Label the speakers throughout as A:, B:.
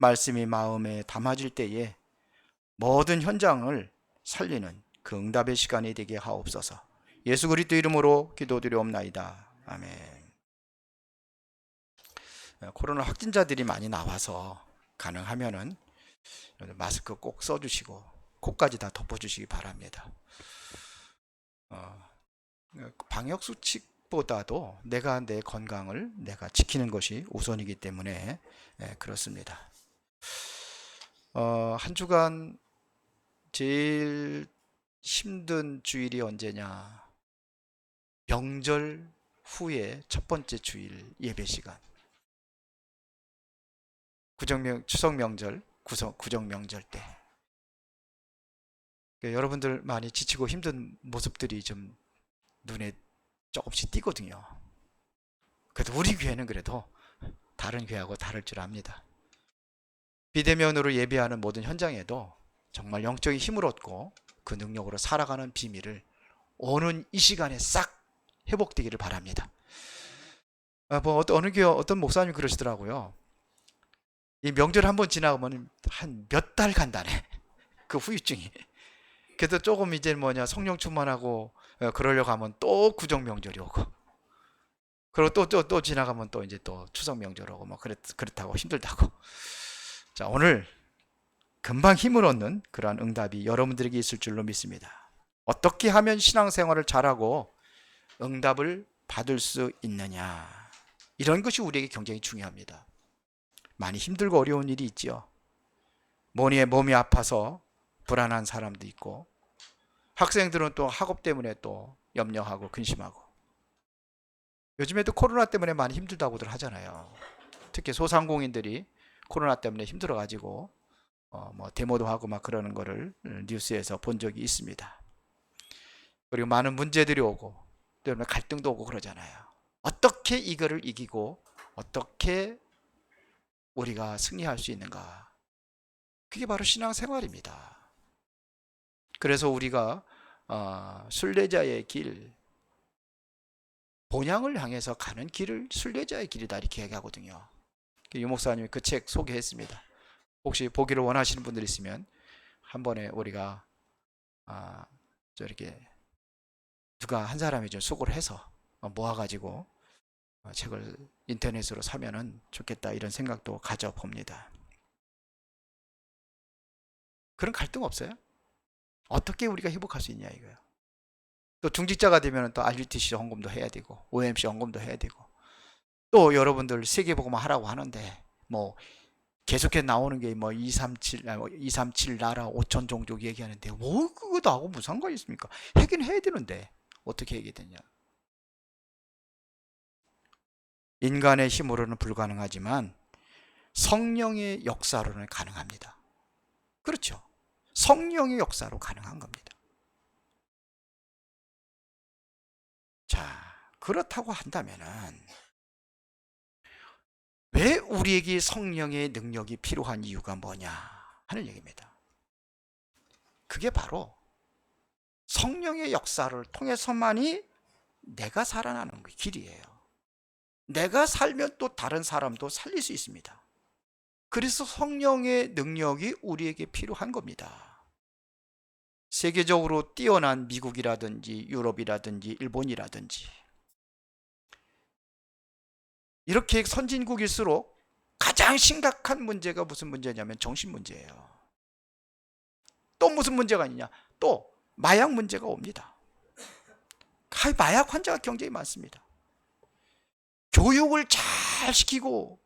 A: 말씀이 마음에 담아질 때에 모든 현장을 살리는 그 응답의 시간이 되게 하옵소서. 예수 그리스도 이름으로 기도드리옵나이다. 아멘. 코로나 확진자들이 많이 나와서 가능하면은 마스크 꼭 써주시고 코까지 다 덮어주시기 바랍니다. 방역 수칙보다도 내가 내 건강을 내가 지키는 것이 우선이기 때문에 그렇습니다. 한 주간 제일 힘든 주일이 언제냐? 명절 후에 첫 번째 주일 예배 시간. 추석 명절, 구정 명절 때. 여러분들 많이 지치고 힘든 모습들이 좀 눈에 조금씩 띄거든요. 그래도 우리 교회는 그래도 다른 교회하고 다를 줄 압니다. 비대면으로 예배하는 모든 현장에도 정말 영적인 힘을 얻고 그 능력으로 살아가는 비밀을 오는 이 시간에 싹 회복되기를 바랍니다. 어느 교회 어떤 목사님이 그러시더라고요. 이 명절 한번 지나가면 한 몇 달 간다네. 그 후유증이. 그래도 조금 이제 성령 충만하고 그러려고 하면 또 구정 명절이 오고, 그리고 또 지나가면 또 이제 또 추석 명절 오고 그렇다고 힘들다고. 자, 오늘 금방 힘을 얻는 그러한 응답이 여러분들에게 있을 줄로 믿습니다. 어떻게 하면 신앙생활을 잘하고 응답을 받을 수 있느냐, 이런 것이 우리에게 굉장히 중요합니다. 많이 힘들고 어려운 일이 있지요. 몸이 아파서 불안한 사람도 있고, 학생들은 또 학업 때문에 또 염려하고 근심하고, 요즘에도 코로나 때문에 많이 힘들다고들 하잖아요. 특히 소상공인들이 코로나 때문에 힘들어가지고 데모도 하고 막 그러는 거를 뉴스에서 본 적이 있습니다. 그리고 많은 문제들이 오고 때문에 갈등도 오고 그러잖아요. 어떻게 이거를 이기고 어떻게 우리가 승리할 수 있는가? 그게 바로 신앙생활입니다. 그래서 우리가 순례자의 길, 본향을 향해서 가는 길을 순례자의 길이다 이렇게 얘기하거든요. 유 목사님이 그 책 소개했습니다. 혹시 보기를 원하시는 분들 있으면 한 번에 우리가 이렇게 누가 한 사람이 좀 수고를 해서 모아가지고 책을 인터넷으로 사면은 좋겠다 이런 생각도 가져봅니다. 그런 갈등 없어요? 어떻게 우리가 회복할 수 있냐 이거예요. 또 중직자가 되면 또 RUTC 헌금도 해야 되고 OMC 헌금도 해야 되고, 또 여러분들 세계복음 하라고 하는데 계속해서 나오는 게 237 나라 5천 종족 얘기하는데 그거 나하고 무슨 상관이 있습니까? 하긴 해야 되는데 어떻게 하게 되냐. 인간의 힘으로는 불가능하지만 성령의 역사로는 가능합니다. 그렇죠. 성령의 역사로 가능한 겁니다. 자, 그렇다고 한다면은 왜 우리에게 성령의 능력이 필요한 이유가 뭐냐 하는 얘기입니다. 그게 바로 성령의 역사를 통해서만이 내가 살아나는 길이에요. 내가 살면 또 다른 사람도 살릴 수 있습니다. 그래서 성령의 능력이 우리에게 필요한 겁니다. 세계적으로 뛰어난 미국이라든지 유럽이라든지 일본이라든지 이렇게 선진국일수록 가장 심각한 문제가 무슨 문제냐면 정신 문제예요. 또 무슨 문제가 있냐? 또 마약 문제가 옵니다. 마약 환자가 굉장히 많습니다. 교육을 잘 시키고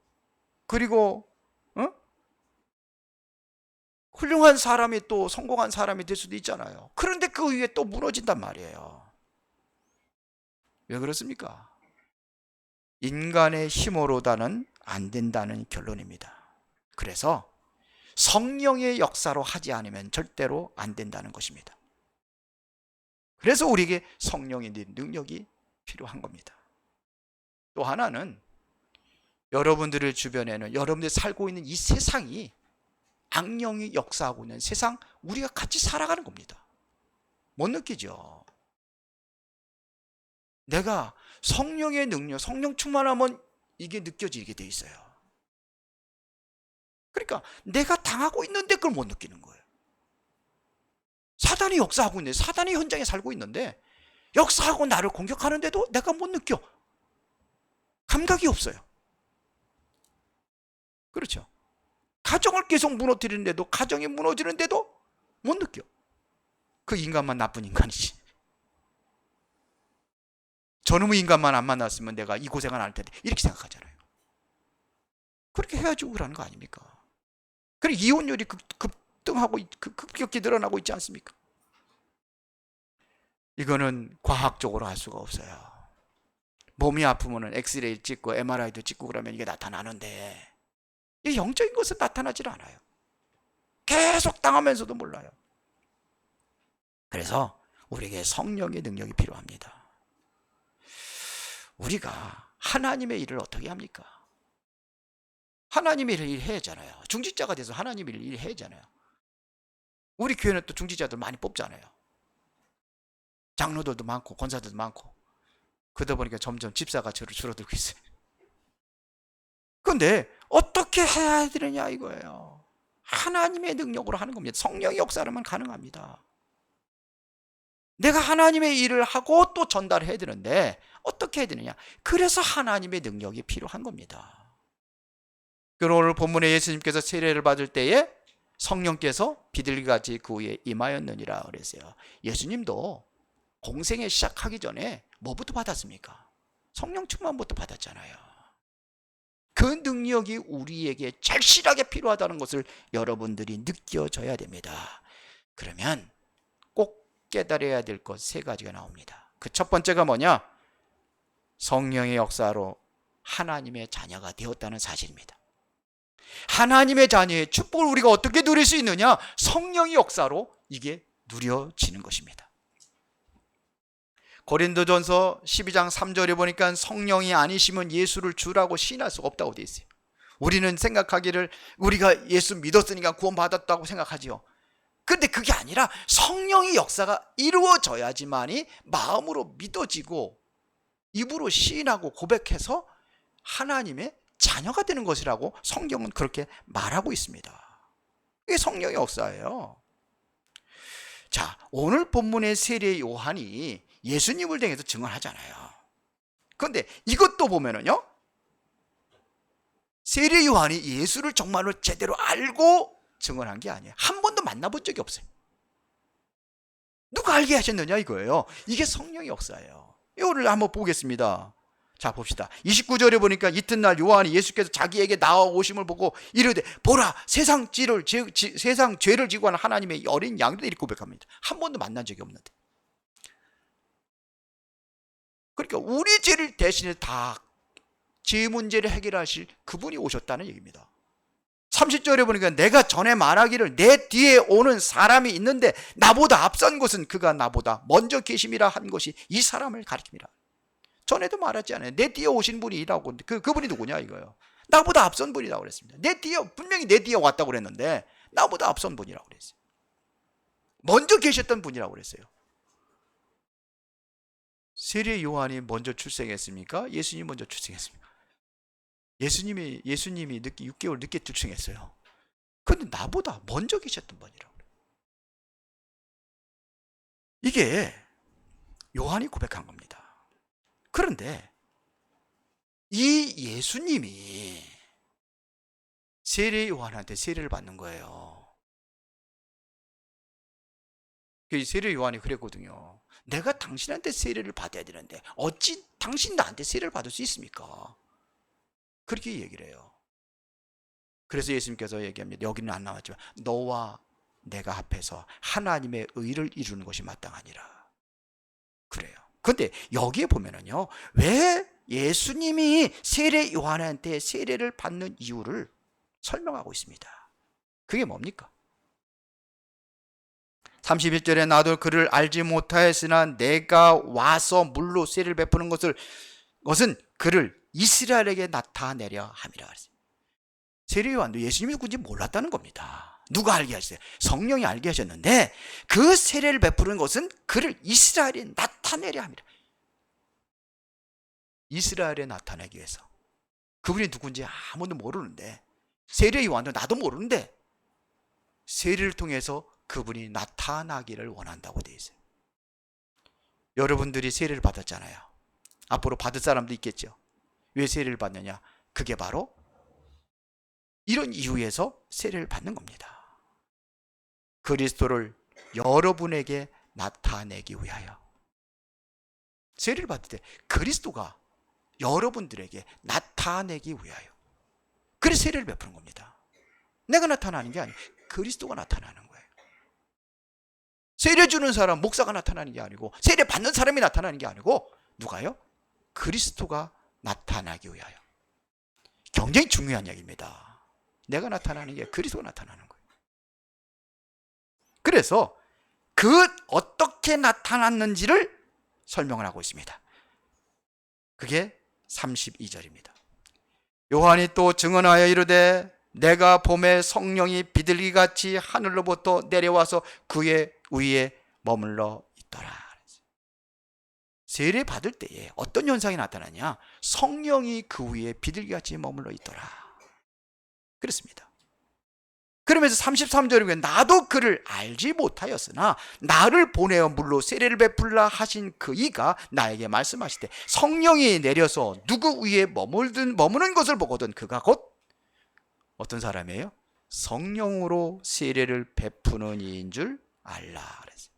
A: 그리고 훌륭한 사람이 또 성공한 사람이 될 수도 있잖아요. 그런데 그 위에 또 무너진단 말이에요. 왜 그렇습니까? 인간의 힘으로다는 안 된다는 결론입니다. 그래서 성령의 역사로 하지 않으면 절대로 안 된다는 것입니다. 그래서 우리에게 성령의 능력이 필요한 겁니다. 또 하나는 여러분들의 주변에는 여러분들이 살고 있는 이 세상이 악령이 역사하고 있는 세상, 우리가 같이 살아가는 겁니다. 못 느끼죠? 내가 성령의 능력, 성령 충만하면 이게 느껴지게 돼 있어요. 그러니까 내가 당하고 있는데 그걸 못 느끼는 거예요. 사단이 역사하고 있는데, 사단이 현장에 살고 있는데 역사하고 나를 공격하는데도 내가 못 느껴. 감각이 없어요. 그렇죠. 가정을 계속 무너뜨리는데도, 가정이 무너지는데도 못 느껴. 그 인간만 나쁜 인간이지. 저놈의 인간만 안 만났으면 내가 이 고생 안 할 텐데, 이렇게 생각하잖아요. 그렇게 헤어지고 그러는 거 아닙니까? 그리고 이혼율이 급등하고 급격히 늘어나고 있지 않습니까? 이거는 과학적으로 알 수가 없어요. 몸이 아프면 엑스레이 찍고 MRI도 찍고 그러면 이게 나타나는데, 이 영적인 것은 나타나질 않아요. 계속 당하면서도 몰라요. 그래서 우리에게 성령의 능력이 필요합니다. 우리가 하나님의 일을 어떻게 합니까? 하나님의 일을 해야 하잖아요. 중직자가 돼서 하나님의 일을 해야 하잖아요. 우리 교회는 또 중직자들 많이 뽑잖아요. 장로들도 많고 권사들도 많고. 그러다 보니까 점점 집사가 줄어들고 있어요. 그런데 어떻게 해야 되느냐 이거예요. 하나님의 능력으로 하는 겁니다. 성령의 역사로만 가능합니다. 내가 하나님의 일을 하고 또 전달해야 되는데 어떻게 해야 되느냐. 그래서 하나님의 능력이 필요한 겁니다. 그리고 오늘 본문에 예수님께서 세례를 받을 때에 성령께서 비둘기같이 그 위에 임하였느니라 그랬어요. 예수님도 공생에 시작하기 전에 뭐부터 받았습니까? 성령 충만부터 받았잖아요. 그 능력이 우리에게 절실하게 필요하다는 것을 여러분들이 느껴져야 됩니다. 그러면 꼭 깨달아야 될 것 세 가지가 나옵니다. 그 첫 번째가 뭐냐? 성령의 역사로 하나님의 자녀가 되었다는 사실입니다. 하나님의 자녀의 축복을 우리가 어떻게 누릴 수 있느냐? 성령의 역사로 이게 누려지는 것입니다. 고린도전서 12장 3절에 보니까 성령이 아니시면 예수를 주라고 시인할 수가 없다고 되어 있어요. 우리는 생각하기를 우리가 예수 믿었으니까 구원받았다고 생각하지요. 그런데 그게 아니라 성령의 역사가 이루어져야지만이 마음으로 믿어지고 입으로 시인하고 고백해서 하나님의 자녀가 되는 것이라고 성경은 그렇게 말하고 있습니다. 이게 성령의 역사예요. 자, 오늘 본문의 세례 요한이 예수님을 향해서 증언하잖아요. 그런데 이것도 보면은요, 세례 요한이 예수를 정말로 제대로 알고 증언한 게 아니에요. 한 번도 만나본 적이 없어요. 누가 알게 하셨느냐 이거예요. 이게 성령의 역사예요. 이거를 한번 보겠습니다. 자, 봅시다. 29절에 보니까 이튿날 요한이 예수께서 자기에게 나아오심을 보고 이르되 보라 세상 죄를 지고 하는 하나님의 어린 양들 이렇게 고백합니다. 한 번도 만난 적이 없는데. 그러니까 우리 죄를 대신에 다 죄 문제를 해결하실 그분이 오셨다는 얘기입니다. 30절에 보니까 내가 전에 말하기를 내 뒤에 오는 사람이 있는데 나보다 앞선 것은 그가 나보다 먼저 계심이라 한 것이 이 사람을 가리킵니다. 전에도 말하지 않아요. 내 뒤에 오신 분이 라고. 그분이 누구냐 이거예요. 나보다 앞선 분이라고 그랬습니다. 분명히 내 뒤에 왔다고 그랬는데 나보다 앞선 분이라고 그랬어요. 먼저 계셨던 분이라고 그랬어요. 세례 요한이 먼저 출생했습니까? 예수님이 먼저 출생했습니까? 예수님이 6개월 늦게 출생했어요. 그런데 나보다 먼저 계셨던 분이라고 그래요. 이게 요한이 고백한 겁니다. 그런데 이 예수님이 세례 요한한테 세례를 받는 거예요. 세례 요한이 그랬거든요. 내가 당신한테 세례를 받아야 되는데 어찌 당신 나한테 세례를 받을 수 있습니까? 그렇게 얘기를 해요. 그래서 예수님께서 얘기합니다. 여기는 안 나왔지만 너와 내가 합해서 하나님의 의를 이루는 것이 마땅하니라. 그래요. 근데 여기에 보면은요, 왜 예수님이 세례 요한한테 세례를 받는 이유를 설명하고 있습니다. 그게 뭡니까? 31절에 나도 그를 알지 못하였으나 내가 와서 물로 세례를 베푸는 것은 그를 이스라엘에게 나타내려 함이라 그랬어요. 세례 요한도 예수님이 누군지 몰랐다는 겁니다. 누가 알게 하셨어요? 성령이 알게 하셨는데 그 세례를 베푸는 것은 그를 이스라엘에 나타내려 함이라. 이스라엘에 나타내기 위해서. 그분이 누군지 아무도 모르는데 세례 요한도 나도 모르는데 세례를 통해서 그분이 나타나기를 원한다고 되어 있어요. 여러분들이 세례를 받았잖아요. 앞으로 받을 사람도 있겠죠. 왜 세례를 받느냐? 그게 바로 이런 이유에서 세례를 받는 겁니다. 그리스도를 여러분에게 나타내기 위하여. 세례를 받을 때 그리스도가 여러분들에게 나타내기 위하여. 그래서 세례를 베푸는 겁니다. 내가 나타나는 게 아니고 그리스도가 나타나는 거예요. 세례 주는 사람, 목사가 나타나는 게 아니고, 세례 받는 사람이 나타나는 게 아니고, 누가요? 그리스도가 나타나기 위하여. 굉장히 중요한 얘기입니다. 내가 나타나는 게 그리스도가 나타나는 거예요. 그래서 그 어떻게 나타났는지를 설명을 하고 있습니다. 그게 32절입니다. 요한이 또 증언하여 이르되 내가 봄에 성령이 비둘기같이 하늘로부터 내려와서 그의 위에 머물러 있더라. 세례 받을 때에 어떤 현상이 나타나냐? 성령이 그 위에 비둘기같이 머물러 있더라. 그렇습니다. 그러면서 33절에 나도 그를 알지 못하였으나 나를 보내어 물로 세례를 베풀라 하신 그 이가 나에게 말씀하실 때 성령이 내려서 누구 위에 머무는 것을 보거든 그가 곧 어떤 사람이에요? 성령으로 세례를 베푸는 이인 줄 알라 그랬어요.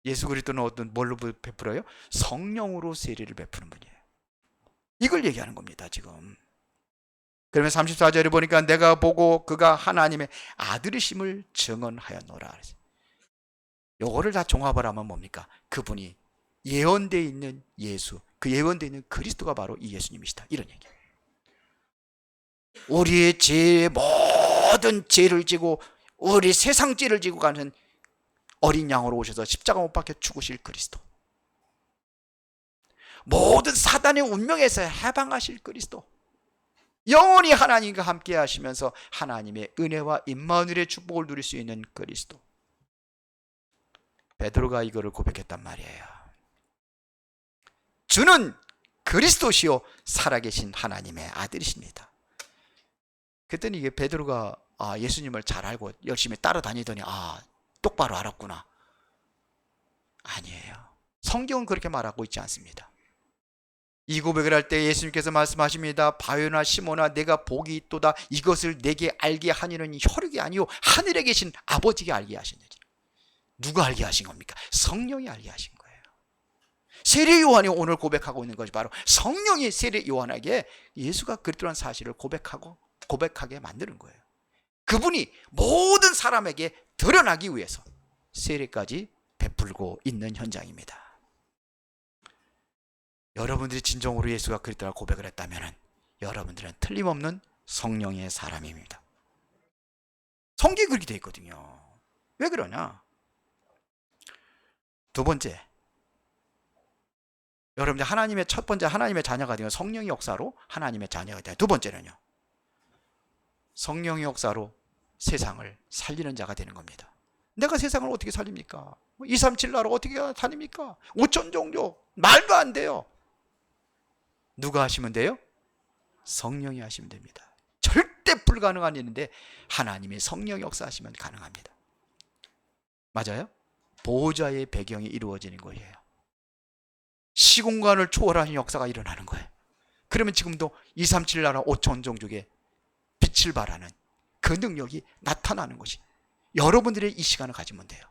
A: 예수 그리스도는 뭘로 베풀어요? 성령으로 세례를 베푸는 분이에요. 이걸 얘기하는 겁니다 지금. 그러면 34절에 보니까 내가 보고 그가 하나님의 아들이심을 증언하였노라 그랬어요. 요거를 다 종합을 하면 뭡니까? 그분이 예언되어 있는 예수, 그 예언되어 있는 그리스도가 바로 이 예수님이시다 이런 얘기예요. 우리의 죄의 모든 죄를 지고 우리 세상 죄를 지고 가는 어린 양으로 오셔서 십자가 못 박혀 죽으실 그리스도, 모든 사단의 운명에서 해방하실 그리스도, 영원히 하나님과 함께 하시면서 하나님의 은혜와 임마누엘의 축복을 누릴 수 있는 그리스도. 베드로가 이거를 고백했단 말이에요. 주는 그리스도시요 살아계신 하나님의 아들이십니다. 그랬더니 이게 베드로가 예수님을 잘 알고 열심히 따라다니더니 똑바로 알았구나. 아니에요. 성경은 그렇게 말하고 있지 않습니다. 이 고백을 할 때 예수님께서 말씀하십니다. 바요나 시몬아 내가 복이 있도다. 이것을 내게 알게 하니는 혈육이 아니요 하늘에 계신 아버지가 알게 하셨느니라. 누가 알게 하신 겁니까? 성령이 알게 하신 거예요. 세례 요한이 오늘 고백하고 있는 것이 바로 성령이 세례 요한에게 예수가 그리스도라는 사실을 고백하게 만드는 거예요. 그분이 모든 사람에게 드러나기 위해서 세례까지 베풀고 있는 현장입니다. 여러분들이 진정으로 예수가 그리스도라고 고백을 했다면 여러분들은 틀림없는 성령의 사람입니다. 성경이 그렇게 되어 있거든요. 왜 그러냐? 두 번째, 여러분들 하나님의 첫 번째 하나님의 자녀가 되면 성령의 역사로 하나님의 자녀가 되요. 두 번째는요, 성령의 역사로 세상을 살리는 자가 되는 겁니다. 내가 세상을 어떻게 살립니까? 237 나라 어떻게 다닙니까? 5천 종족 말도 안 돼요. 누가 하시면 돼요? 성령이 하시면 됩니다. 절대 불가능한 일인데 하나님의 성령 역사하시면 가능합니다. 맞아요? 보호자의 배경이 이루어지는 거예요. 시공간을 초월하는 역사가 일어나는 거예요. 그러면 지금도 237 나라 5천 종족의 빛을 발하는 그 능력이 나타나는 것이 여러분들의 이 시간을 가지면 돼요.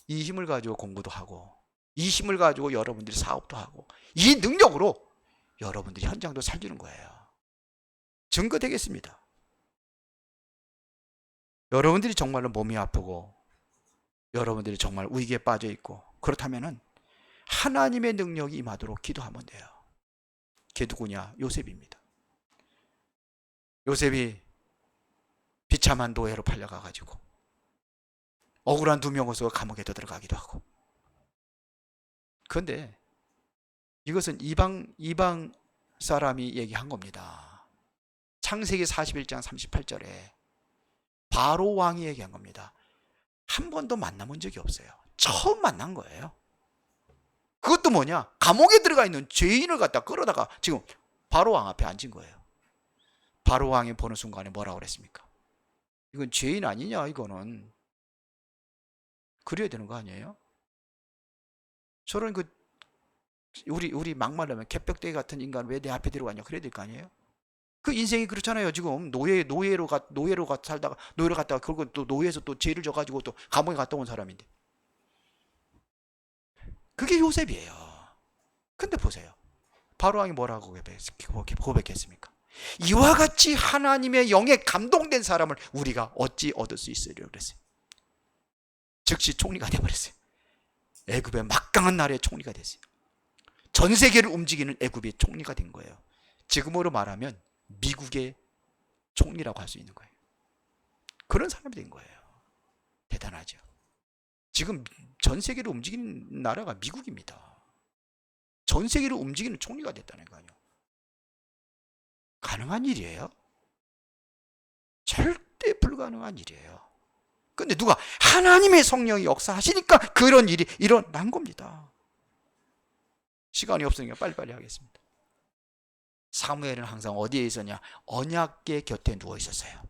A: 이 힘을 가지고 공부도 하고 이 힘을 가지고 여러분들이 사업도 하고 이 능력으로 여러분들이 현장도 살리는 거예요. 증거되겠습니다. 여러분들이 정말로 몸이 아프고 여러분들이 정말 위기에 빠져 있고 그렇다면 하나님의 능력이 임하도록 기도하면 돼요. 걔 누구냐? 요셉입니다. 요셉이 비참한 노예로 팔려가가지고 억울한 두 명으로서 감옥에 들어가기도 하고. 그런데 이것은 이방 사람이 얘기한 겁니다. 창세기 41장 38절에 바로 왕이 얘기한 겁니다. 한 번도 만나본 적이 없어요. 처음 만난 거예요. 그것도 뭐냐? 감옥에 들어가 있는 죄인을 갖다 끌어다가 지금 바로 왕 앞에 앉은 거예요. 바로 왕이 보는 순간에 뭐라고 그랬습니까? 이건 죄인 아니냐, 이거는. 그래야 되는 거 아니에요? 저런 우리 막말하면 개벽대기 같은 인간 왜 내 앞에 들어가냐, 그래야 될 거 아니에요? 그 인생이 그렇잖아요. 지금 노예로 살다가 노예로 갔다가 결국 또 노예에서 또 죄를 져가지고 또 감옥에 갔다 온 사람인데, 그게 요셉이에요. 근데 보세요. 바로 왕이 뭐라고 고백했습니까? 이와 같이 하나님의 영에 감동된 사람을 우리가 어찌 얻을 수 있으리요 그랬어요. 즉시 총리가 되어버렸어요. 애굽의 막강한 나라의 총리가 됐어요. 전 세계를 움직이는 애굽의 총리가 된 거예요. 지금으로 말하면 미국의 총리라고 할 수 있는 거예요. 그런 사람이 된 거예요. 대단하죠. 지금 전 세계를 움직이는 나라가 미국입니다. 전 세계를 움직이는 총리가 됐다는 거예요. 가능한 일이에요? 절대 불가능한 일이에요. 근데 누가 하나님의 성령이 역사하시니까 그런 일이 일어난 겁니다. 시간이 없으니까 빨리빨리 하겠습니다. 사무엘은 항상 어디에 있었냐? 언약궤 곁에 누워 있었어요.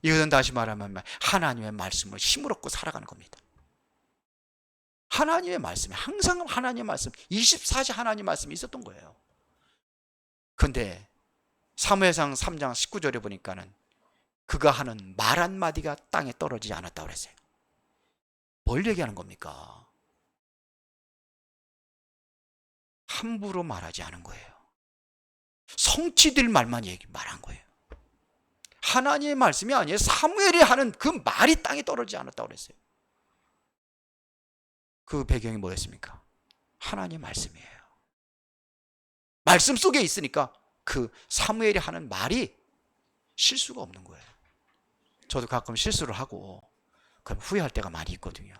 A: 이것은 다시 말하면 하나님의 말씀을 힘을 얻고 살아가는 겁니다. 하나님의 말씀이 항상 하나님의 말씀, 24시 하나님의 말씀이 있었던 거예요. 근데 사무엘상 3장 19절에 보니까는 그가 하는 말 한마디가 땅에 떨어지지 않았다고 그랬어요. 뭘 얘기하는 겁니까? 함부로 말하지 않은 거예요. 성취될 말만 말한 거예요. 하나님의 말씀이 아니에요. 사무엘이 하는 그 말이 땅에 떨어지지 않았다고 그랬어요. 그 배경이 뭐였습니까? 하나님의 말씀이에요. 말씀 속에 있으니까 그 사무엘이 하는 말이 실수가 없는 거예요. 저도 가끔 실수를 하고 그럼 후회할 때가 많이 있거든요.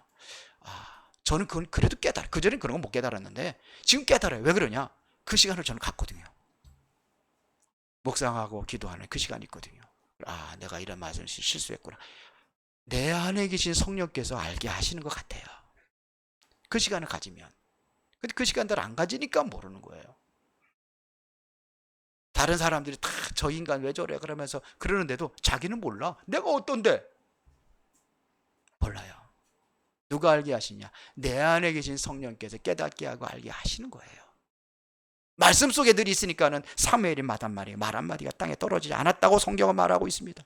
A: 저는 그건 그래도 그전엔 그런 건 못 깨달았는데 지금 깨달아요. 왜 그러냐? 그 시간을 저는 갖거든요. 묵상하고 기도하는 그 시간이 있거든요. 내가 이런 말을 실수했구나. 내 안에 계신 성령께서 알게 하시는 것 같아요. 그 시간을 가지면. 근데 그 시간들 안 가지니까 모르는 거예요. 다른 사람들이 다 저 인간 왜 저래 그러면서 그러는데도 자기는 몰라. 내가 어떤데? 몰라요. 누가 알게 하시냐? 내 안에 계신 성령께서 깨닫게 하고 알게 하시는 거예요. 말씀 속에 늘 있으니까는 사무엘이 말 한마디가 땅에 떨어지지 않았다고 성경은 말하고 있습니다.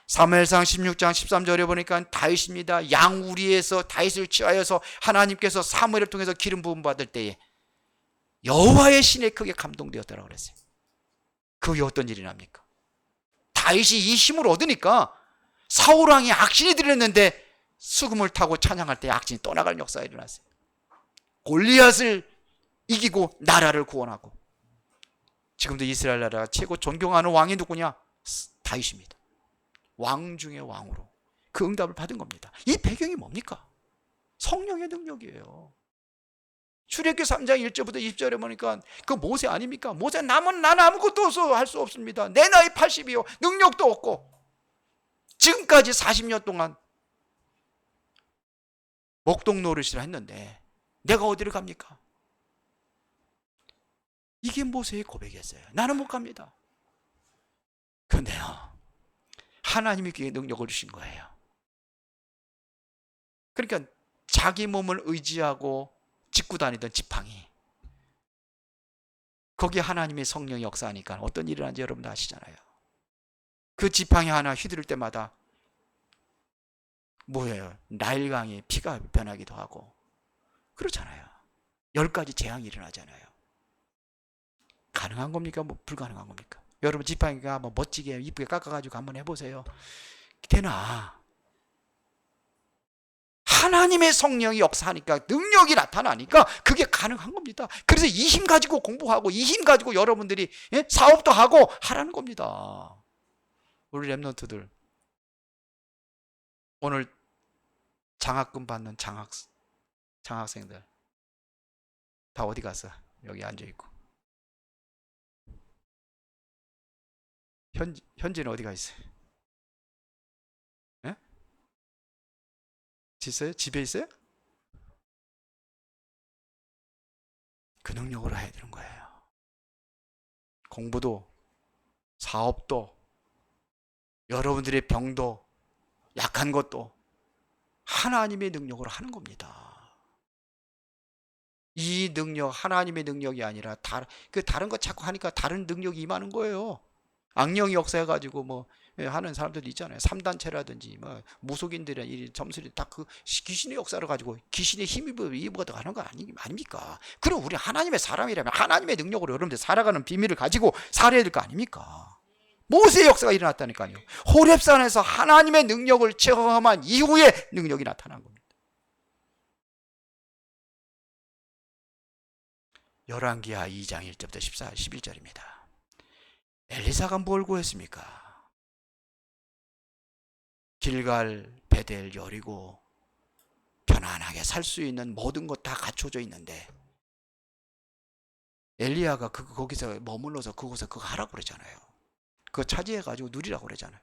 A: 사무엘상 16장 13절에 보니까 다윗입니다. 양우리에서 다윗을 취하여서 하나님께서 사무엘을 통해서 기름 부음 받을 때에 여호와의 신에 크게 감동되었다라고 그랬어요. 그게 어떤 일이 납니까? 다윗이 이 힘을 얻으니까 사울왕이 악신이 들렸는데 수금을 타고 찬양할 때 악신이 떠나갈 역사가 일어났어요. 골리앗을 이기고 나라를 구원하고, 지금도 이스라엘 나라가 최고 존경하는 왕이 누구냐? 다윗입니다. 왕 중의 왕으로 그 응답을 받은 겁니다. 이 배경이 뭡니까? 성령의 능력이에요. 출애굽기 3장 1절부터 20절에 보니까 그 모세 아닙니까? 모세 나는 아무것도 없어 할 수 없습니다. 내 나이 80이요. 능력도 없고 지금까지 40년 동안 목동 노릇을 했는데 내가 어디를 갑니까? 이게 모세의 고백이었어요. 나는 못 갑니다. 그런데요, 하나님이 그에 능력을 주신 거예요. 그러니까 자기 몸을 의지하고 짚고 다니던 지팡이, 거기에 하나님의 성령이 역사하니까 어떤 일이 일어나는지 여러분도 아시잖아요. 그 지팡이 하나 휘두를 때마다 뭐예요? 나일강의 피가 변하기도 하고 그렇잖아요. 10가지 재앙이 일어나잖아요. 가능한 겁니까? 불가능한 겁니까? 여러분 지팡이가 멋지게 이쁘게 깎아가지고 한번 해보세요. 되나? 하나님의 성령이 역사하니까, 능력이 나타나니까 그게 가능한 겁니다. 그래서 이 힘 가지고 공부하고 이 힘 가지고 여러분들이 사업도 하고 하라는 겁니다. 우리 랩런트들 오늘 장학금 받는 장학생들 다 어디 갔어? 여기 앉아있고. 현지는 어디 가 있어요? 예? 있어요? 집에 있어요? 그 능력으로 해야 되는 거예요. 공부도 사업도, 여러분들의 병도, 약한 것도 하나님의 능력으로 하는 겁니다. 이 능력, 하나님의 능력이 아니라 다른 거 자꾸 하니까 다른 능력이 임하는 거예요. 악령이 역사해가지고 뭐 하는 사람들도 있잖아요. 3단체라든지 뭐 무속인들이나 이 점술이 다 그 귀신의 역사를 가지고 귀신의 힘이 입어가 하는 거 아닙니까? 그럼 우리 하나님의 사람이라면 하나님의 능력으로 여러분들 살아가는 비밀을 가지고 살아야 될 거 아닙니까? 모세의 역사가 일어났다니까요. 호렙산에서 하나님의 능력을 체험한 이후에 능력이 나타난 겁니다. 열왕기하 2장 1절부터 11절입니다. 엘리사가 뭘 구했습니까? 길갈, 베델, 여리고 편안하게 살 수 있는 모든 것 다 갖춰져 있는데 엘리야가 거기서 머물러서 그곳에 그거 하라고 그러잖아요. 그거 차지해가지고 누리라고 그러잖아요.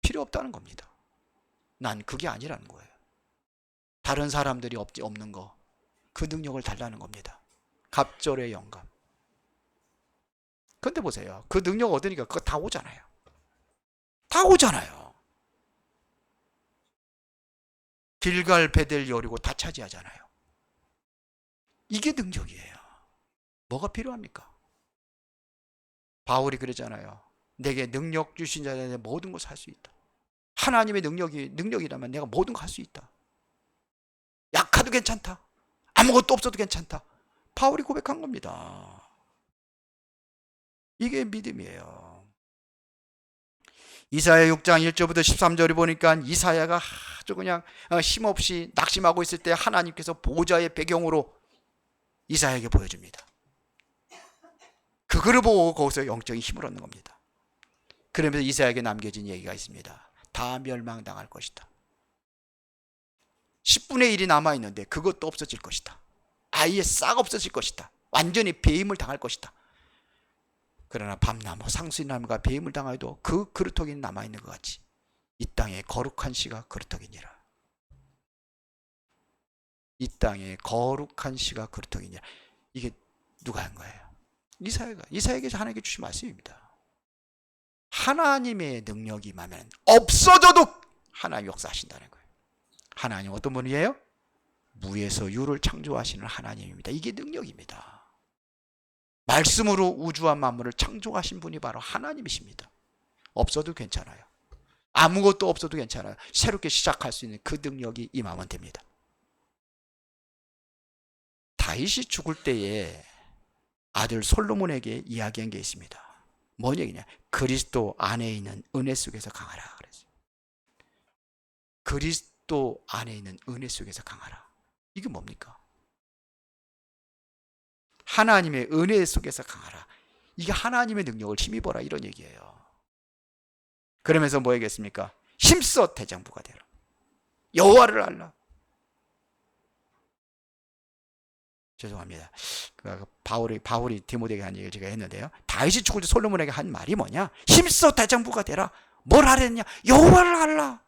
A: 필요 없다는 겁니다. 난 그게 아니라는 거예요. 다른 사람들이 없는 거, 그 능력을 달라는 겁니다. 갑절의 영감. 근데 보세요. 그 능력 얻으니까 그거 다 오잖아요. 다 오잖아요. 길갈, 베델, 여리고 다 차지하잖아요. 이게 능력이에요. 뭐가 필요합니까? 바울이 그랬잖아요. 내게 능력 주신 자에게 모든 것을 할 수 있다. 하나님의 능력이라면 내가 모든 거 할 수 있다. 약하도 괜찮다. 아무것도 없어도 괜찮다. 바울이 고백한 겁니다. 이게 믿음이에요. 이사야 6장 1절부터 13절을 보니까 이사야가 아주 그냥 힘없이 낙심하고 있을 때 하나님께서 보호자의 배경으로 이사야에게 보여줍니다. 그거를 보고 거기서 영적인 힘을 얻는 겁니다. 그러면서 이사야에게 남겨진 얘기가 있습니다. 다 멸망당할 것이다. 10분의 1이 남아있는데 그것도 없어질 것이다. 아예 싹 없어질 것이다. 완전히 배임을 당할 것이다. 그러나 밤나무, 상수나무가 배임을 당하여도 그 그루터기는 남아있는 것 같이 이 땅에 거룩한 씨가 그루터기니라. 이 땅에 거룩한 씨가 그루터기니라. 이게 누가 한 거예요? 이사야에게서 하나님께 주신 말씀입니다. 하나님의 능력이 임하면 없어져도 하나님 역사하신다는 거예요. 하나님 어떤 분이에요? 무에서 유를 창조하시는 하나님입니다. 이게 능력입니다. 말씀으로 우주와 만물을 창조하신 분이 바로 하나님이십니다. 없어도 괜찮아요. 아무것도 없어도 괜찮아요. 새롭게 시작할 수 있는 그 능력이 임하면 됩니다. 다윗이 죽을 때에 아들 솔로몬에게 이야기한 게 있습니다. 뭔 얘기냐? 그리스도 안에 있는 은혜 속에서 강하라 그랬어요. 그리스도 안에 있는 은혜 속에서 강하라. 이게 뭡니까? 하나님의 은혜 속에서 강하라. 이게 하나님의 능력을 힘입어라 이런 얘기예요. 그러면서 뭐 얘기했습니까? 힘써 대장부가 되라. 여호와를 알라. 죄송합니다. 바울이 디모데에게 한 얘기를 제가 했는데요. 다윗이 죽을 때 솔로몬에게 한 말이 뭐냐? 힘써 대장부가 되라. 뭘 하랬냐? 여호와를 알라.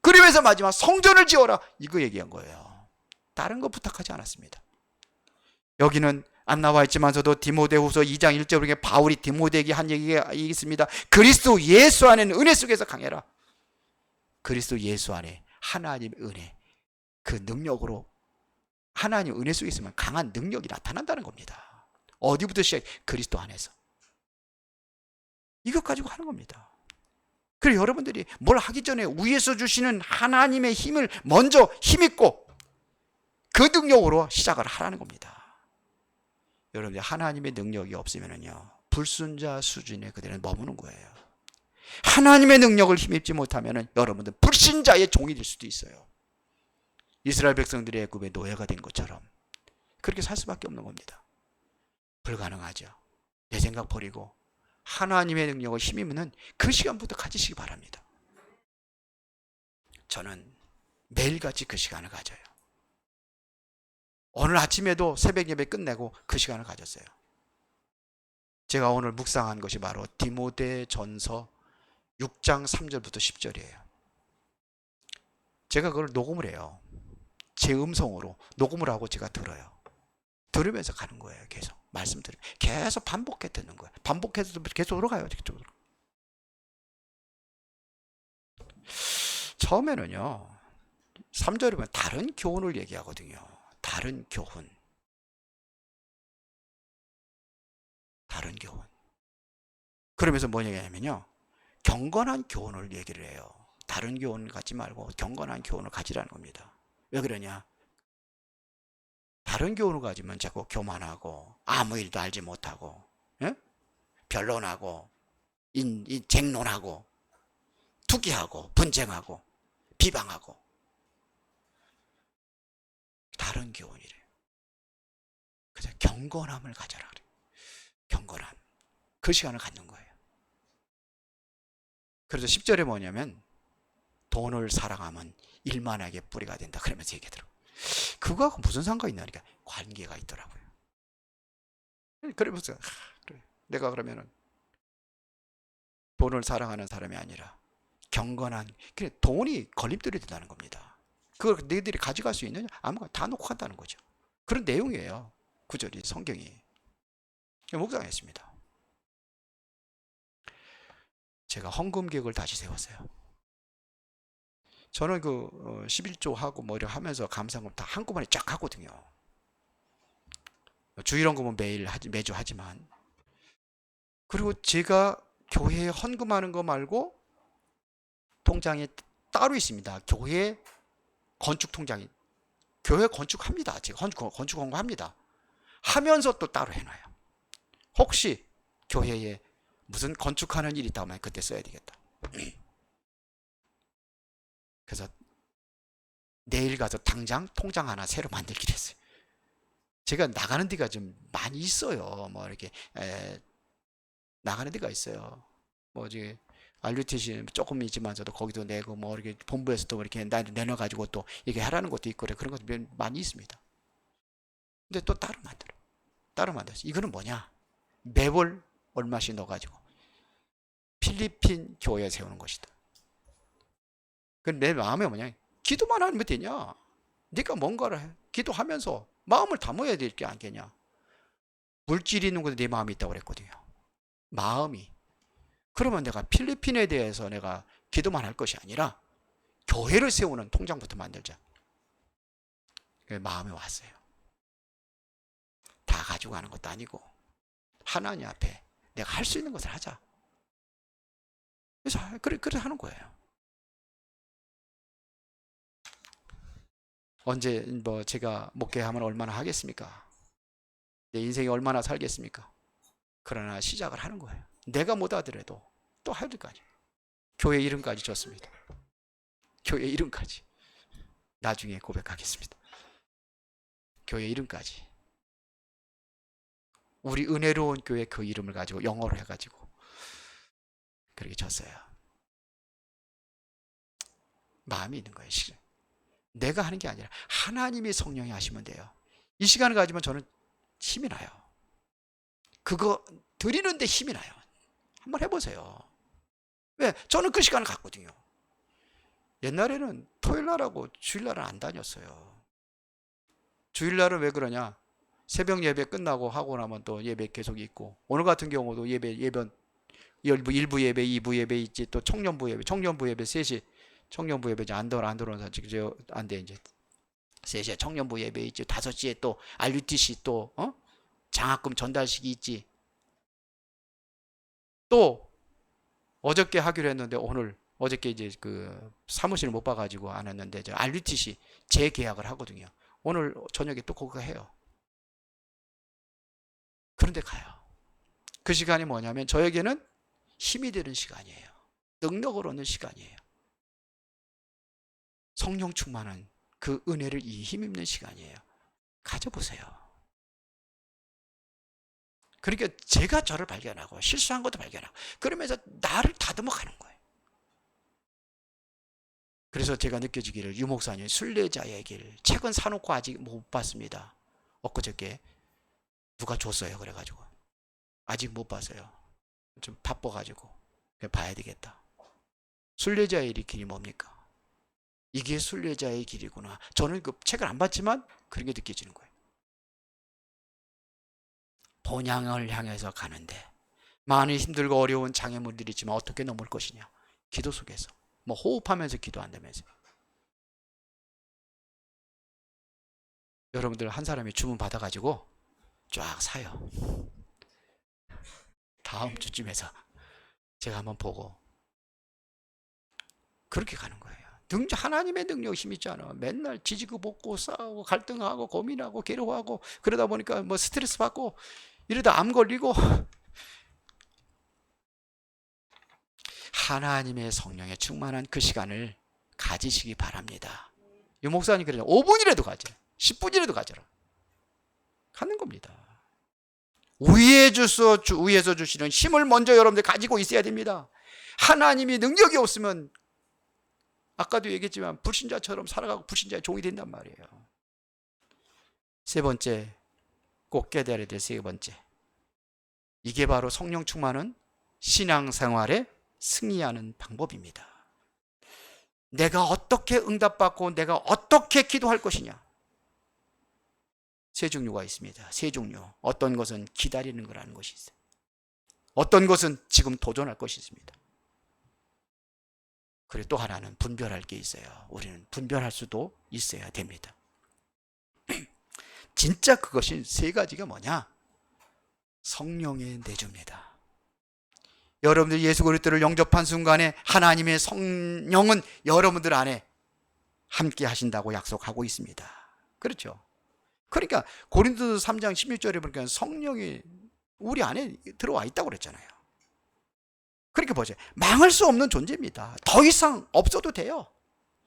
A: 그러면서 마지막 성전을 지어라. 이거 얘기한 거예요. 다른 거 부탁하지 않았습니다. 여기는 안 나와 있지만서도 디모데후서 2장 1절에 바울이 디모데에게 한 얘기가 있습니다. 그리스도 예수 안에는 은혜 속에서 강해라. 그리스도 예수 안에 하나님의 은혜, 그 능력으로 하나님 은혜 속에 있으면 강한 능력이 나타난다는 겁니다. 어디부터 시작? 그리스도 안에서. 이것 가지고 하는 겁니다. 그리고 여러분들이 뭘 하기 전에 위에서 주시는 하나님의 힘을 먼저 힘입고 그 능력으로 시작을 하라는 겁니다. 여러분들 하나님의 능력이 없으면요 불순자 수준에 그대로 머무는 거예요. 하나님의 능력을 힘입지 못하면 여러분들 불신자의 종이 될 수도 있어요. 이스라엘 백성들이 애굽의 노예가 된 것처럼 그렇게 살 수밖에 없는 겁니다. 불가능하죠. 내 생각 버리고 하나님의 능력을 힘입으면 그 시간부터 가지시기 바랍니다. 저는 매일같이 그 시간을 가져요. 오늘 아침에도 새벽 예배 끝내고 그 시간을 가졌어요. 제가 오늘 묵상한 것이 바로 디모데전서 6장 3절부터 10절이에요. 제가 그걸 녹음을 해요. 제 음성으로 녹음을 하고 제가 들어요. 들으면서 가는 거예요. 계속 말씀드려요. 계속 반복해 듣는 거예요. 반복해서 계속 들어가요. 계속 들어가요. 처음에는요. 3절에 보면 다른 교훈을 얘기하거든요. 다른 교훈. 다른 교훈. 그러면서 뭐 얘기하냐면요. 경건한 교훈을 얘기를 해요. 다른 교훈을 갖지 말고 경건한 교훈을 가지라는 겁니다. 왜 그러냐? 다른 교훈을 가지면 자꾸 교만하고 아무 일도 알지 못하고, 예? 변론하고 쟁론하고 투기하고 분쟁하고 비방하고. 다른 교훈이래요. 그래서 경건함을 가져라 그래요. 경건함. 그 시간을 갖는 거예요. 그래서 10절에 뭐냐면 돈을 사랑하면 일만하게 뿌리가 된다 그러면서 얘기하더라고요. 그거하고 무슨 상관이 있나니까 관계가 있더라고요. 그러면서 그래. 내가 그러면은 돈을 사랑하는 사람이 아니라 경건한, 그래, 돈이 걸림돌이 된다는 겁니다. 그걸 너희들이 가져갈 수 있느냐? 아무거나 다 놓고 간다는 거죠. 그런 내용이에요. 구절이, 성경이. 묵상했습니다. 제가 헌금계획을 다시 세웠어요. 저는 그 11조 하고 뭐 이렇게 하면서 감사금 다 한꺼번에 쫙 하거든요. 주일헌금은 매주 하지만. 그리고 제가 교회에 헌금하는 거 말고 통장이 따로 있습니다. 교회 건축 통장이. 교회 건축합니다. 제가 건축 헌금합니다. 하면서 또 따로 해놔요. 혹시 교회에 무슨 건축하는 일이 있다면 그때 써야 되겠다. 그래서 내일 가서 당장 통장 하나 새로 만들기로 했어요. 제가 나가는 데가 좀 많이 있어요. 뭐 이렇게 나가는 데가 있어요. 뭐 이제 RUTC 조금 있지만서도 거기도 내고 뭐 이렇게 본부에서도 이렇게 내놔가지고 또 이게 하라는 것도 있고 그런 것도 많이 있습니다. 근데 또 따로 만들어. 따로 만들었어. 이거는 뭐냐? 매월 얼마씩 넣어가지고 필리핀 교회에 세우는 것이다. 내 마음에 뭐냐? 기도만 하면 되냐? 네가 뭔가를 해. 기도하면서 마음을 담아야 될 게 아니겠냐? 물질이 있는 곳에 내 마음이 있다고 그랬거든요. 마음이. 그러면 내가 필리핀에 대해서 내가 기도만 할 것이 아니라 교회를 세우는 통장부터 만들자. 마음이 왔어요. 다 가지고 가는 것도 아니고 하나님 앞에 내가 할 수 있는 것을 하자. 그래서 그래 하는 거예요. 언제 뭐 제가 목회하면 얼마나 하겠습니까? 내 인생이 얼마나 살겠습니까? 그러나 시작을 하는 거예요. 내가 못 하더라도 또 해야 될 거 아니에요. 교회 이름까지 줬습니다. 교회 이름까지. 나중에 고백하겠습니다. 교회 이름까지. 우리 은혜로운 교회 그 이름을 가지고 영어로 해가지고 그렇게 줬어요. 마음이 있는 거예요. 내가 하는 게 아니라 하나님이 성령이 하시면 돼요. 이 시간을 가지면 저는 힘이 나요. 그거 드리는데 힘이 나요. 한번 해보세요. 왜? 저는 그 시간을 갖거든요. 옛날에는 토요일날하고 주일날은 안 다녔어요. 주일날은 왜 그러냐? 새벽 예배 끝나고 하고 나면 또 예배 계속 있고, 오늘 같은 경우도 예배 일부 예배, 2부 예배 있지, 또 청년부 예배 3시 청년부 예배 이제 안 들어오는 지금 안 돼 이제 3시에 청년부 예배 있지, 5시에 또 RUTC 또 장학금 전달식이 있지. 또 어저께 하기로 했는데 어저께 이제 그 사무실을 못 봐가지고 안 했는데 저 RUTC 재계약을 하거든요. 오늘 저녁에 또 그거 해요. 그런데 가요. 그 시간이 뭐냐면 저에게는 힘이 되는 시간이에요. 능력을 얻는 시간이에요. 성령 충만한 그 은혜를 힘입는 시간이에요. 가져보세요. 그러니까 제가 저를 발견하고 실수한 것도 발견하고 그러면서 나를 다듬어 가는 거예요. 그래서 제가 느껴지기를 유목사님 순례자의 길 책은 사놓고 아직 못 봤습니다. 엊그저께 누가 줬어요. 그래가지고 아직 못 봤어요. 좀 바빠가지고 봐야 되겠다. 순례자의 길이 뭡니까? 이게 순례자의 길이구나. 저는 그 책을 안 봤지만 그런 게 느껴지는 거예요. 본향을 향해서 가는데 많이 힘들고 어려운 장애물들이 있지만 어떻게 넘을 것이냐? 기도 속에서. 뭐 호흡하면서 기도한다면서요. 여러분들 한 사람이 주문 받아가지고 쫙 사요. 다음 주쯤에서 제가 한번 보고 그렇게 가는 거예요. 하나님의 능력 힘 있지 않아. 맨날 지지고 볶고 싸우고 갈등하고 고민하고 괴로워하고 그러다 보니까 뭐 스트레스 받고 이러다 암 걸리고. 하나님의 성령에 충만한 그 시간을 가지시기 바랍니다. 이 목사님 그러죠. 5분이라도 가져. 10분이라도 가져라. 가는 겁니다. 위에서 주시는 힘을 먼저 여러분들 가지고 있어야 됩니다. 하나님이 능력이 없으면 아까도 얘기했지만 불신자처럼 살아가고 불신자의 종이 된단 말이에요. 세 번째, 꼭 깨달아야 될 세 번째. 이게 바로 성령 충만은 신앙생활에 승리하는 방법입니다. 내가 어떻게 응답받고 내가 어떻게 기도할 것이냐. 세 종류가 있습니다. 세 종류. 어떤 것은 기다리는 거라는 것이 있어요. 어떤 것은 지금 도전할 것이 있습니다. 그리고 또 하나는 분별할 게 있어요. 우리는 분별할 수도 있어야 됩니다. 진짜 그것이 세 가지가 뭐냐? 성령의 내주입니다. 여러분들 예수 그리스도를 영접한 순간에 하나님의 성령은 여러분들 안에 함께 하신다고 약속하고 있습니다. 그렇죠? 그러니까 고린도서 3장 16절에 보니까 성령이 우리 안에 들어와 있다고 그랬잖아요. 그렇게 보세요. 망할 수 없는 존재입니다. 더 이상 없어도 돼요.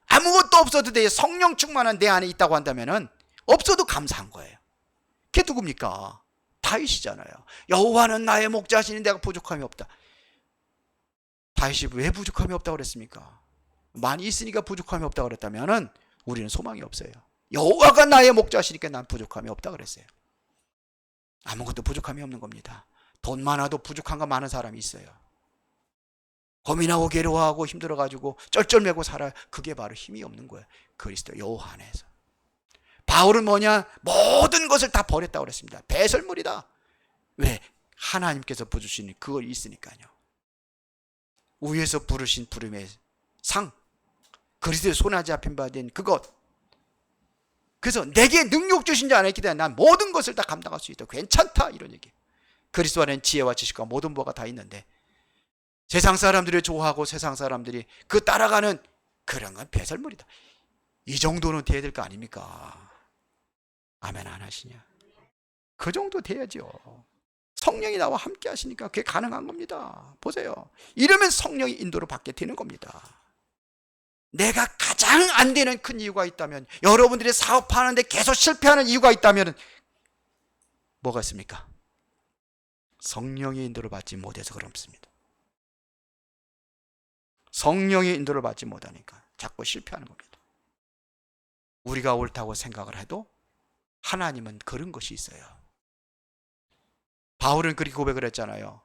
A: 아무것도 없어도 돼요. 성령 충만한 내 안에 있다고 한다면 없어도 감사한 거예요. 그게 누굽니까? 다윗이잖아요. 여호와는 나의 목자시니 내가 부족함이 없다. 다윗이 왜 부족함이 없다고 그랬습니까? 많이 있으니까 부족함이 없다고 그랬다면 우리는 소망이 없어요. 여호와가 나의 목자시니까 난 부족함이 없다고 그랬어요. 아무것도 부족함이 없는 겁니다. 돈 많아도 부족한 거 많은 사람이 있어요. 고민하고 괴로워하고 힘들어가지고 쩔쩔매고 살아요. 그게 바로 힘이 없는 거예요. 그리스도 여호와 안에서. 바울은 뭐냐? 모든 것을 다 버렸다고 그랬습니다. 배설물이다. 왜? 하나님께서 부르시니 그걸 있으니까요. 위에서 부르신 부름의 상, 그리스도의 손아지 앞에 받은 그것. 그래서 내게 능력 주신 자 안에 있기 때문에 난 모든 것을 다 감당할 수 있다. 괜찮다. 이런 얘기. 그리스도 안에는 지혜와 지식과 모든 보가 다 있는데 세상 사람들이 좋아하고 세상 사람들이 그 따라가는 그런 건 배설물이다. 이 정도는 돼야 될 거 아닙니까? 아멘 안 하시냐? 그 정도 돼야죠. 성령이 나와 함께 하시니까 그게 가능한 겁니다. 보세요. 이러면 성령이 인도를 받게 되는 겁니다. 내가 가장 안 되는 큰 이유가 있다면, 여러분들이 사업하는데 계속 실패하는 이유가 있다면 뭐가 있습니까? 성령의 인도를 받지 못해서 그렇습니다. 성령의 인도를 받지 못하니까 자꾸 실패하는 겁니다. 우리가 옳다고 생각을 해도 하나님은 그런 것이 있어요. 바울은 그렇게 고백을 했잖아요.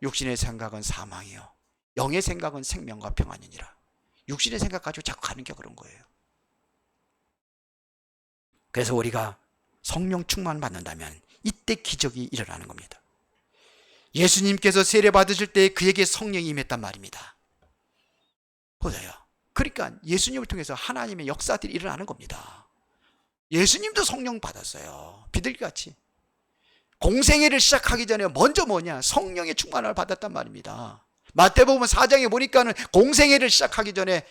A: 육신의 생각은 사망이요 영의 생각은 생명과 평안이니라. 육신의 생각 가지고 자꾸 가는 게 그런 거예요. 그래서 우리가 성령 충만 받는다면 이때 기적이 일어나는 겁니다. 예수님께서 세례 받으실 때 그에게 성령이 임했단 말입니다. 보세요. 그러니까 예수님을 통해서 하나님의 역사들이 일어나는 겁니다. 예수님도 성령 받았어요. 비둘기같이. 공생애를 시작하기 전에 먼저 뭐냐? 성령의 충만을 받았단 말입니다. 마태복음 4장에 보니까는 공생애를 시작하기 전에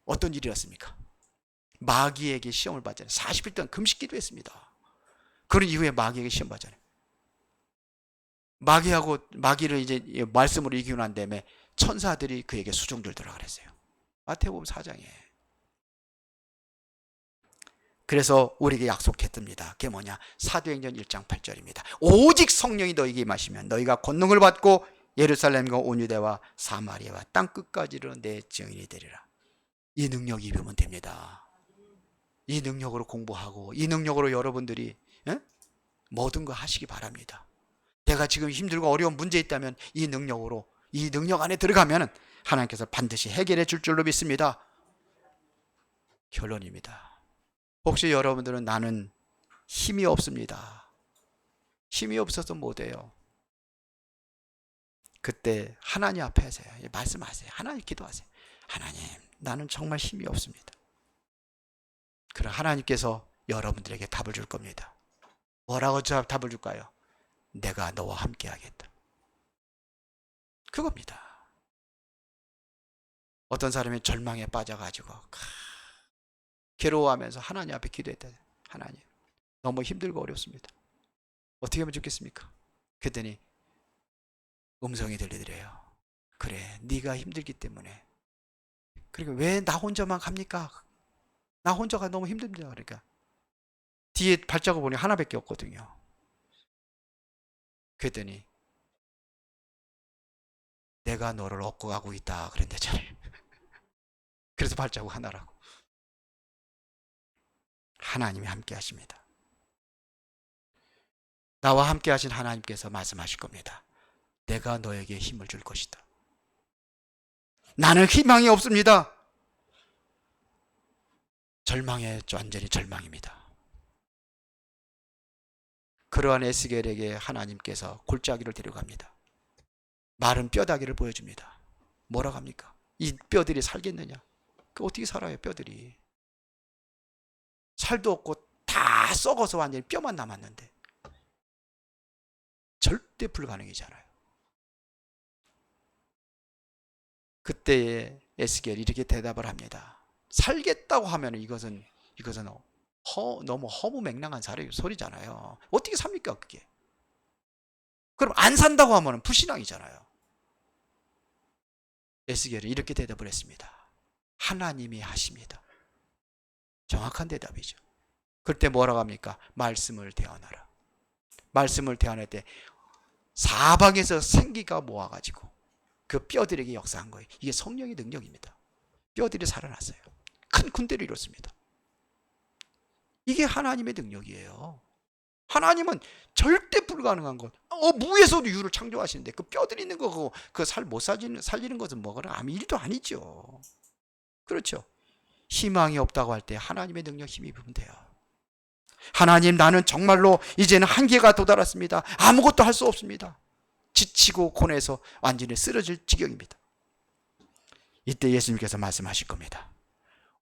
A: 어떤 일이었습니까? 마귀에게 시험을 받잖아요. 40일 동안 금식기도 했습니다. 그런 이후에 마귀에게 시험 받잖아요. 마귀를 이제 말씀으로 이기고 난 다음에 천사들이 그에게 수종 들더라 그랬어요. 마태복음 4장에. 그래서 우리에게 약속했답니다. 그게 뭐냐? 사도행전 1장 8절입니다. 오직 성령이 너희에게 임하시면 너희가 권능을 받고 예루살렘과 온 유대와 사마리아와 땅 끝까지로 내 증인이 되리라. 이 능력 입으면 됩니다. 이 능력으로 공부하고 이 능력으로 여러분들이 모든 거 하시기 바랍니다. 내가 지금 힘들고 어려운 문제 있다면 이 능력으로, 이 능력 안에 들어가면 하나님께서 반드시 해결해 줄 줄로 믿습니다. 결론입니다. 혹시 여러분들은 나는 힘이 없습니다. 힘이 없어서 못해요. 그때 하나님 앞에서 말씀하세요. 하나님 기도하세요. 하나님, 나는 정말 힘이 없습니다. 그럼 하나님께서 여러분들에게 답을 줄 겁니다. 뭐라고 답을 줄까요? 내가 너와 함께 하겠다. 그겁니다. 어떤 사람이 절망에 빠져가지고 괴로워하면서 하나님 앞에 기도했다. 하나님, 너무 힘들고 어렵습니다. 어떻게 하면 좋겠습니까? 그랬더니 음성이 들리더래요. 그래, 네가 힘들기 때문에. 그러니까 왜 나 혼자만 갑니까? 나 혼자가 너무 힘듭니다. 그러니까 뒤에 발자국 보니 하나밖에 없거든요. 그랬더니 내가 너를 얻고 가고 있다 그랬는데 그래서 발자국 하나라고. 하나님이 함께 하십니다. 나와 함께 하신 하나님께서 말씀하실 겁니다. 내가 너에게 힘을 줄 것이다. 나는 희망이 없습니다. 절망에 완전히 절망입니다. 그러한 에스겔에게 하나님께서 골짜기를 데려갑니다. 마른 뼈다귀를 보여줍니다. 뭐라고 합니까? 이 뼈들이 살겠느냐? 그 어떻게 살아요, 뼈들이? 살도 없고 다 썩어서 완전히 뼈만 남았는데 절대 불가능이잖아요. 그때에 에스겔이 이렇게 대답을 합니다. 살겠다고 하면 이것은 너무 허무맹랑한 소리잖아요. 어떻게 삽니까, 그게? 그럼 안 산다고 하면 불신앙이잖아요. 에스겔이 이렇게 대답을 했습니다. 하나님이 하십니다. 정확한 대답이죠. 그때 뭐라고 합니까? 말씀을 대언하라. 말씀을 대언할 때 사방에서 생기가 모아가지고 그 뼈들에게 역사한 거예요. 이게 성령의 능력입니다. 뼈들이 살아났어요. 큰 군대를 이뤘습니다. 이게 하나님의 능력이에요. 하나님은 절대 불가능한 것. 무에서도 유를 창조하시는데 그 뼈들이 있는 거고 그 살 못 살리는 것은 뭐거나 아무 일도 아니죠. 그렇죠. 희망이 없다고 할 때 하나님의 능력 힘입으면 돼요. 하나님, 나는 정말로 이제는 한계가 도달했습니다. 아무것도 할 수 없습니다. 지치고 고뇌해서 완전히 쓰러질 지경입니다. 이때 예수님께서 말씀하실 겁니다.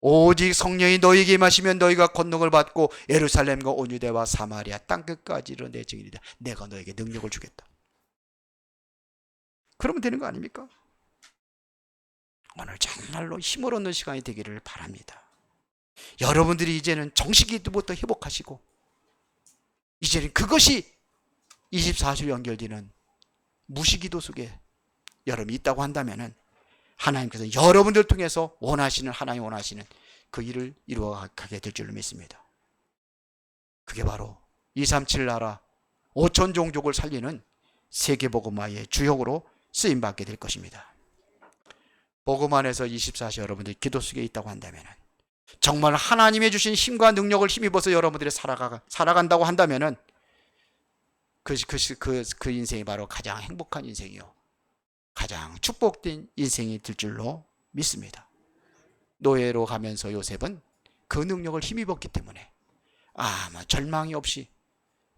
A: 오직 성령이 너희에게 임하시면 너희가 권능을 받고 예루살렘과 온 유대와 사마리아 땅끝까지 이르러 내 증인이다. 내가 너에게 능력을 주겠다. 그러면 되는 거 아닙니까? 오늘 정말로 힘을 얻는 시간이 되기를 바랍니다. 여러분들이 이제는 정식기도부터 회복하시고 이제는 그것이 24주 연결되는 무시기도 속에 여러분이 있다고 한다면 하나님께서 여러분들을 통해서 하나님 원하시는 그 일을 이루어가게 될 줄로 믿습니다. 그게 바로 237 나라 5천 종족을 살리는 세계복음화의 주역으로 쓰임받게 될 것입니다. 복음 안에서 24시 여러분들이 기도 속에 있다고 한다면 정말 하나님의 주신 힘과 능력을 힘입어서 여러분들이 살아간다고 한다면 그 인생이 바로 가장 행복한 인생이요, 가장 축복된 인생이 될 줄로 믿습니다. 노예로 가면서 요셉은 그 능력을 힘입었기 때문에 절망이 없이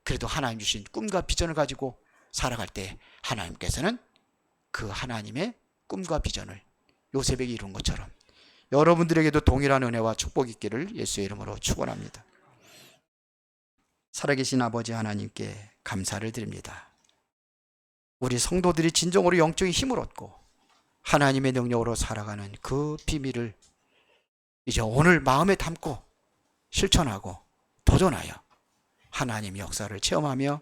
A: 그래도 하나님 주신 꿈과 비전을 가지고 살아갈 때 하나님께서는 그 하나님의 꿈과 비전을 요셉에게 이룬 것처럼 여러분들에게도 동일한 은혜와 축복이 있기를 예수의 이름으로 축원합니다. 살아계신 아버지 하나님께 감사를 드립니다. 우리 성도들이 진정으로 영적인 힘을 얻고 하나님의 능력으로 살아가는 그 비밀을 이제 오늘 마음에 담고 실천하고 도전하여 하나님의 역사를 체험하며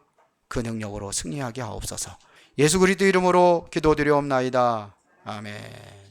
A: 그 능력으로 승리하게 하옵소서. 예수 그리스도 이름으로 기도드리옵나이다. 아멘.